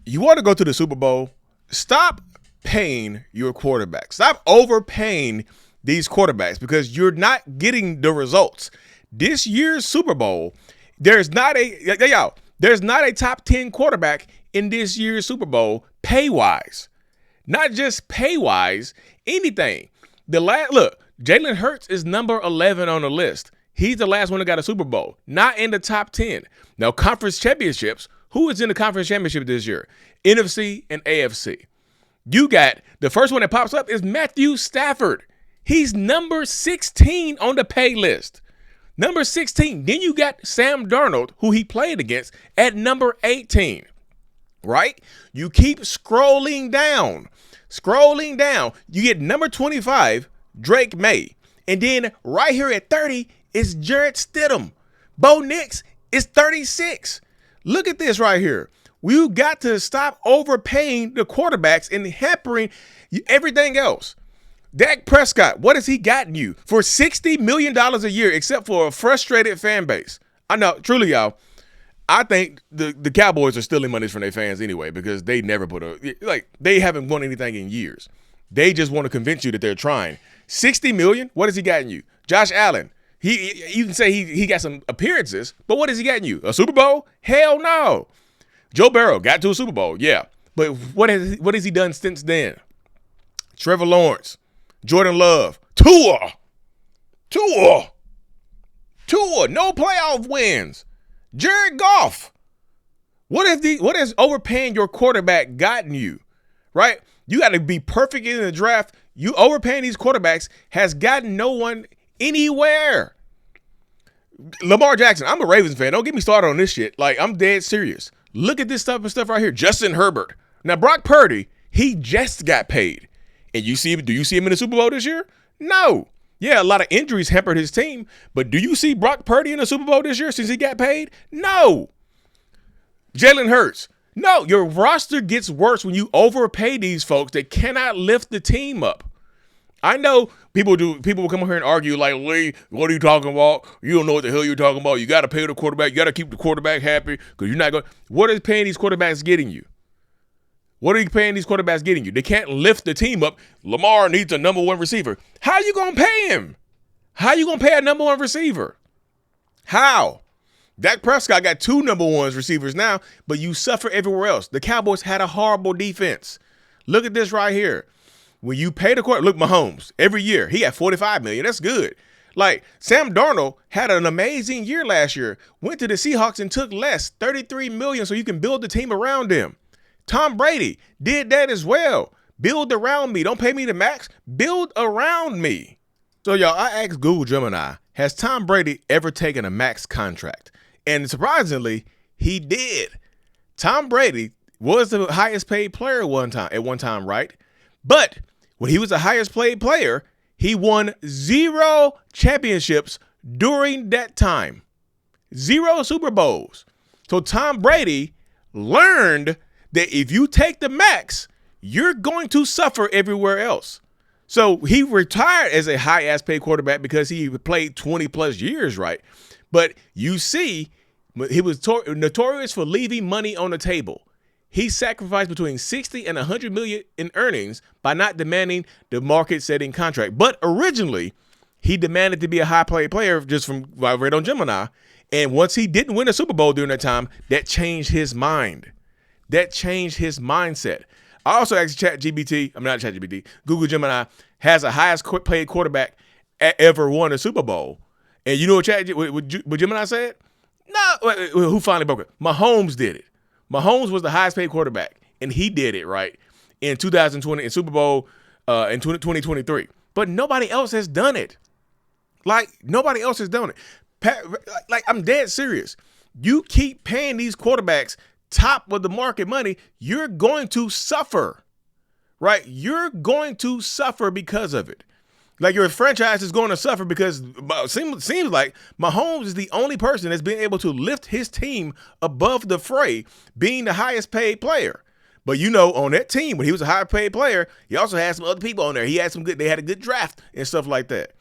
You want to go to the Super Bowl? Stop paying your quarterback. Stop overpaying these quarterbacks because you're not getting the results. This year's Super Bowl, there's not a top 10 quarterback in this year's Super Bowl pay-wise. Not just pay-wise, anything. Look, Jalen Hurts is number 11 on the list. He's the last one that got a Super Bowl, not in the top 10. Now, conference championships, who is in the conference championship this year? NFC and AFC. You got the first one that pops up is Matthew Stafford. He's number 16 on the pay list. Number 16. Then you got Sam Darnold, who he played against, at number 18. Right? You keep scrolling down. You get number 25, Drake Maye. And then right here at 30 is Jarrett Stidham. Bo Nix is 36. Look at this right here. You got to stop overpaying the quarterbacks and hampering everything else. Dak Prescott, what has he gotten you for $60 million a year except for a frustrated fan base? I know, truly, y'all, I think the Cowboys are stealing money from their fans anyway because they never they haven't won anything in years. They just want to convince you that they're trying. $60 million, what has he gotten you? Josh Allen, you can say he got some appearances, but what has he gotten you? A Super Bowl? Hell no. Joe Burrow got to a Super Bowl, yeah. But what has he done since then? Trevor Lawrence, Jordan Love, Tua, no playoff wins. Jared Goff. What has overpaying your quarterback gotten you? Right? You got to be perfect in the draft. You overpaying these quarterbacks has gotten no one anywhere. Lamar Jackson, I'm a Ravens fan. Don't get me started on this shit. Like, I'm dead serious. Look at this stuff right here. Justin Herbert. Now, Brock Purdy, he just got paid. And do you see him in the Super Bowl this year? No. Yeah, a lot of injuries hampered his team. But do you see Brock Purdy in the Super Bowl this year since he got paid? No. Jalen Hurts. No, your roster gets worse when you overpay these folks that cannot lift the team up. I know people will come here and argue like, Lee, what are you talking about? You don't know what the hell you're talking about. You got to pay the quarterback. You got to keep the quarterback happy because you're not going. What is paying these quarterbacks getting you? What are you paying these quarterbacks getting you? They can't lift the team up. Lamar needs a number one receiver. How are you going to pay him? How are you going to pay a number one receiver? How? Dak Prescott got 2 number one receivers now, but you suffer everywhere else. The Cowboys had a horrible defense. Look at this right here. When you pay the quarterback, look, Mahomes, every year, he had $45 million. That's good. Like, Sam Darnold had an amazing year last year, went to the Seahawks and took less, $33 million, so you can build the team around him. Tom Brady did that as well. Build around me. Don't pay me the max. Build around me. So, y'all, I asked Google Gemini, has Tom Brady ever taken a max contract? And surprisingly, he did. Tom Brady was the highest paid player at one time, right? But when he was the highest paid player, he won 0 championships during that time. 0 Super Bowls. So Tom Brady learned that if you take the max, you're going to suffer everywhere else. So he retired as a high-ass paid quarterback because he played 20-plus years, right? But you see, he was notorious for leaving money on the table. He sacrificed between 60 and 100 million in earnings by not demanding the market-setting contract. But originally, he demanded to be a high-paid player just from what I read on Gemini. And once he didn't win a Super Bowl during that time, that changed his mind. That changed his mindset. I also asked Google Gemini has the highest paid quarterback ever won a Super Bowl. And you know what Gemini said? No, who finally broke it? Mahomes did it. Mahomes was the highest paid quarterback, and he did it, right, in 2020, in Super Bowl in 2023. But nobody else has done it. Like, nobody else has done it. Like, I'm dead serious. You keep paying these quarterbacks top of the market money, you're going to suffer, right? You're going to suffer because of it. Like, your franchise is going to suffer because it seems like Mahomes is the only person that's been able to lift his team above the fray, being the highest paid player. But, you know, on that team, when he was a high paid player, he also had some other people on there. They had a good draft and stuff like that.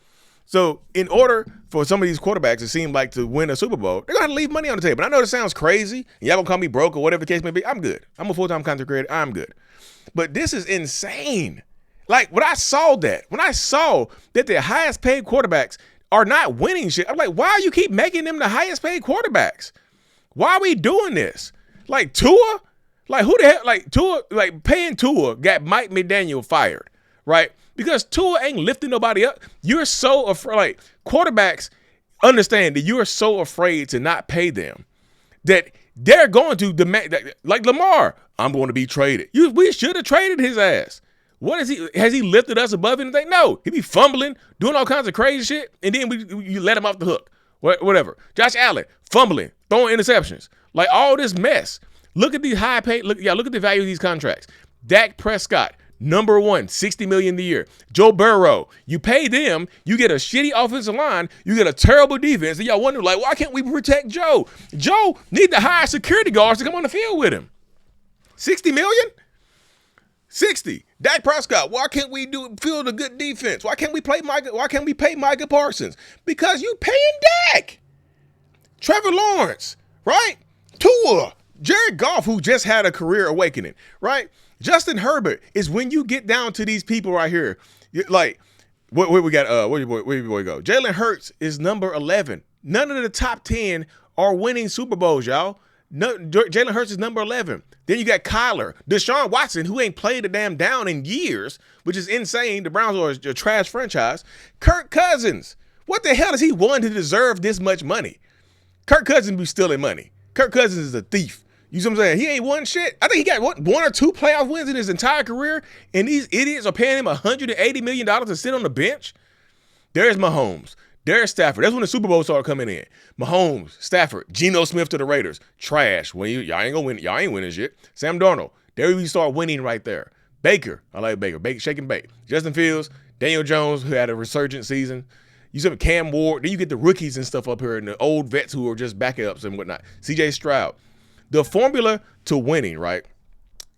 So in order for some of these quarterbacks, it seemed like, to win a Super Bowl, they're going to leave money on the table. And I know this sounds crazy. Y'all going to call me broke or whatever the case may be. I'm good. I'm a full-time content creator. I'm good. But this is insane. Like, when I saw that the highest paid quarterbacks are not winning shit, I'm like, why you keep making them the highest paid quarterbacks? Why are we doing this? Like, Tua? Like, who the hell? Like, Tua, like, paying Tua got Mike McDaniel fired, right? Because Tua ain't lifting nobody up. You're so afraid. Like, quarterbacks understand that you are so afraid to not pay them that they're going to demand, like Lamar, I'm going to be traded. We should have traded his ass. What is he? Has he lifted us above anything? No. He be fumbling, doing all kinds of crazy shit, and then you let him off the hook. Whatever. Josh Allen, fumbling, throwing interceptions. Like, all this mess. Look at these high paid, look at the value of these contracts. Dak Prescott, number one, $60 million a year. Joe Burrow, you pay them, you get a shitty offensive line, you get a terrible defense, and y'all wonder, like, why can't we protect Joe? Joe need to hire security guards to come on the field with him. $60 million? 60. Dak Prescott, why can't we field a good defense? Why can't we pay Micah Parsons? Because you paying Dak. Trevor Lawrence, right? Tua, Jared Goff, who just had a career awakening, right? Justin Herbert is when you get down to these people right here. Like, where we got, where your boy go? Jalen Hurts is number 11. None of the top 10 are winning Super Bowls, y'all. No, Jalen Hurts is number 11. Then you got Kyler, Deshaun Watson, who ain't played a damn down in years, which is insane. The Browns are a trash franchise. Kirk Cousins, what the hell has he won to deserve this much money? Kirk Cousins be stealing money. Kirk Cousins is a thief. You see what I'm saying? He ain't won shit. I think he got one or two playoff wins in his entire career, and these idiots are paying him $180 million to sit on the bench. There's Mahomes. There's Stafford. That's when the Super Bowl started coming in. Mahomes, Stafford, Geno Smith to the Raiders. Trash. When y'all ain't gonna win. Y'all ain't winning shit. Sam Darnold. There we start winning right there. Baker. I like Baker. Shake and bake. Justin Fields, Daniel Jones, who had a resurgent season. You said Cam Ward. Then you get the rookies and stuff up here, and the old vets who are just backups and whatnot. CJ Stroud. The formula to winning, right?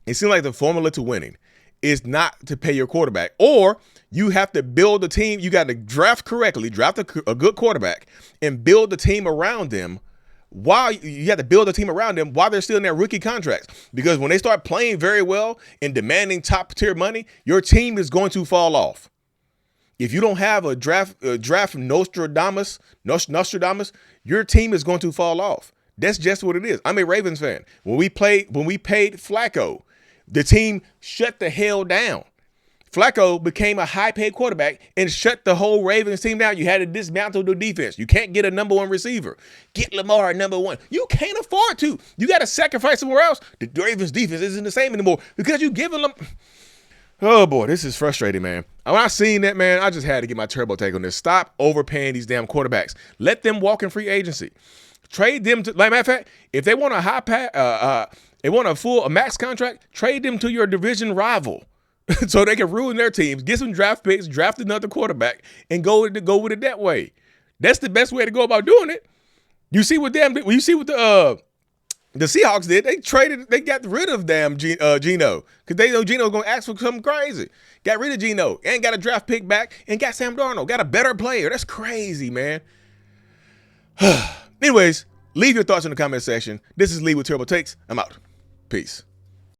It seems like the formula to winning is not to pay your quarterback, or you have to build a team. You got to draft correctly, draft a good quarterback, and build the team around them. While you have to build a team around them while they're still in their rookie contracts, because when they start playing very well and demanding top tier money, your team is going to fall off. If you don't have a draft Nostradamus, your team is going to fall off. That's just what it is. I'm a Ravens fan. When we paid Flacco, the team shut the hell down. Flacco became a high-paid quarterback and shut the whole Ravens team down. You had to dismantle the defense. You can't get a number one receiver. Get Lamar number one. You can't afford to. You got to sacrifice somewhere else. The Ravens defense isn't the same anymore because you giving them. Oh, boy, this is frustrating, man. When I seen that, man, I just had to get my turbo take on this. Stop overpaying these damn quarterbacks. Let them walk in free agency. Trade them to, like, matter of fact, if they want a max contract, trade them to your division rival so they can ruin their teams, get some draft picks, draft another quarterback, and go with it that way. That's the best way to go about doing it. You see what the Seahawks did? They got rid of damn Geno because they know Geno's going to ask for something crazy. Got rid of Geno and got a draft pick back and got Sam Darnold, got a better player. That's crazy, man. Anyways, leave your thoughts in the comment section. This is Lee with TerribleTakes. I'm out. Peace.